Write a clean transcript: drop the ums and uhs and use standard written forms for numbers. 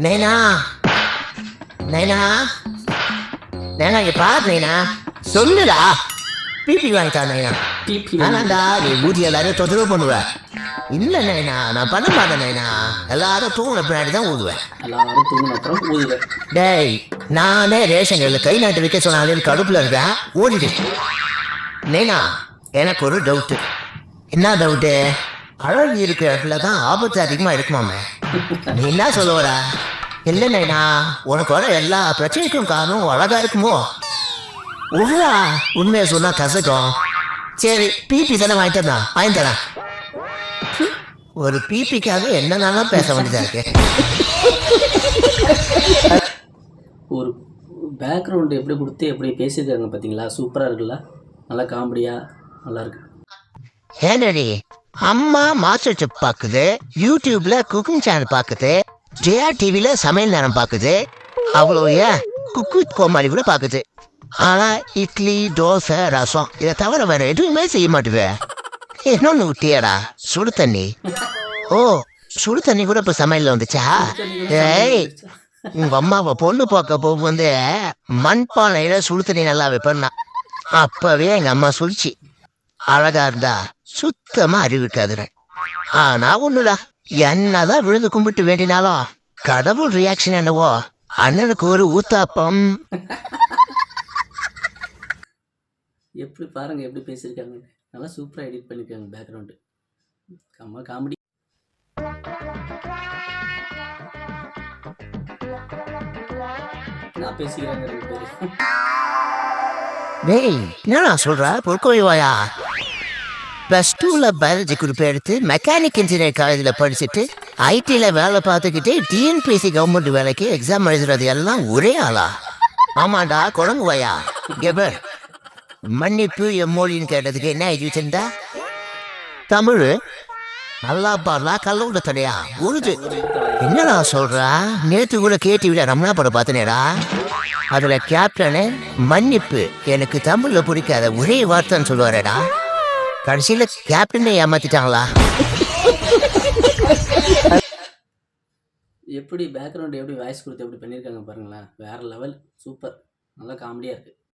நைனா நைனா நைனா இங்க பாரு நைனா, சொல்லுடா. பிபி வாங்கிட்டா நைனா. பிபி ஆனாண்டா நீ ஊதி எல்லாரும் தொந்தரவு பண்ணுவ. இல்ல நைனா, நான் பண்ண மாட்டேன் நைனா. எல்லாரும் தூங்கின பின்னாடி தான் ஊதுவேன். எல்லாரும் தூங்கின அப்புறம் ஊதுவேன். டேய், நானே ரேஷன் கடையில் கை நாட்டு வைக்க சொன்னாலும் கடுப்புல இருக்கேன், ஓடிடு. நைனா, எனக்கு ஒரு டவுட்டு. என்ன டவுட்டு? அழகு இருக்கிற இடத்துல தான் ஆபத்து அதிகமா இருக்குமாமே. நீ என்ன சொல்ல வர? இல்லை நைனா, உனக்கு வர எல்லா பிரச்சனைக்கும் காரணம் அழகா இருக்குமோ? உவ்வா, உண்மையை சொன்னா கசக்கும். சரி, பிபி தானே வாங்கிட்டு வாங்கி தரேன். ஒரு பிபிக்காக என்னென்னாலும் பேச வேண்டியதா இருக்கு. ஒரு பேக்ரவுண்டு எப்படி கொடுத்து எப்படி பேசியிருக்காங்க பார்த்தீங்களா? சூப்பராக இருக்குல்ல, நல்லா காமெடியாக நல்லா இருக்கு. ஏனடி, அம்மா மாஸ்டர் செஃப் பார்க்குது, யூடியூப்ல குக்கிங் சேனல் பார்க்குது, ஜெயா டிவில சமையல் நேரம் பார்க்குது, அவ்வளோ ஏன் குக் வித் கோமாளி கூட பார்க்குது. ஆனா இட்லி தோசை ரசம் இதை தவிர வேற எதுவுமே செய்ய மாட்டுவே. இன்னொன்னு விட்டியாடா, சுடு தண்ணி. ஓ, சுடு தண்ணி கூட இப்ப சமையல்ல வந்துச்சா? ஏய், உங்க அம்மாவை பொண்ணு பார்க்க போகும்போது மண்பானையில சுடு தண்ணி நல்லா வைப்பேன்னா அப்பவே எங்க அம்மா சொல்லிச்சு, அழகா இருந்தா சுத்தமா அறிவிக்காதுற. ஆனா ஒண்ணுடா, என்னதான் விழுந்து கும்பிட்டு வேண்டினாலும் கடவுள் ரியாக்ஷன் என்னவோ, அண்ணனுக்கு ஒரு ஊத்தாப்பம். எப்படி பாருங்க எப்படி பேசியிருக்காங்க, நல்லா சூப்பராக எடிட் பண்ணியிருக்காங்க பேக்ரவுண்டு. கம்மா காமெடி. நான் பேசிக்கிறாங்க ரெண்டு பேரும். டேய், என்னடா சொல்ற? பொறுக்கோய்வாயா? +2ல பயாலஜி குரூப் எடுத்து மெக்கானிக் இன்ஜினியர் காலேஜில் படிச்சுட்டு ஐடியில் வேலை பார்த்துக்கிட்டே டிஎன்பிஎஸ்சி கவர்மெண்ட் வேலைக்கு எக்ஸாம் எழுதுறது எல்லாம் ஒரே ஆளா? ஆமாண்டா குழங்குவாயா. கெபர், மன்னிப்பு எம்மொழின்னு கேட்டதுக்கு என்ன எழுதி வச்சிருந்தா? தமிழ். நல்லா பாடலா கல்லூட தடையா உருது. என்னடா சொல்றா? நேற்று கூட கேடிவில ரமணா படம் பார்த்தனேடா. அதுல கேப்டனு மன்னிப்பு எனக்கு தமிழ்ல பிடிக்காத ஒரே வார்த்தைன்னு சொல்லுவாரடா. கடைசியில கேப்டனை ஏமாத்திட்டாங்களா? எப்படி பேக்ரவுண்டு எப்படி வாய்ஸ் கொடுத்து எப்படி பண்ணியிருக்காங்க பாருங்களேன், வேறு லெவல், சூப்பர், நல்லா காமெடியாக இருக்குது.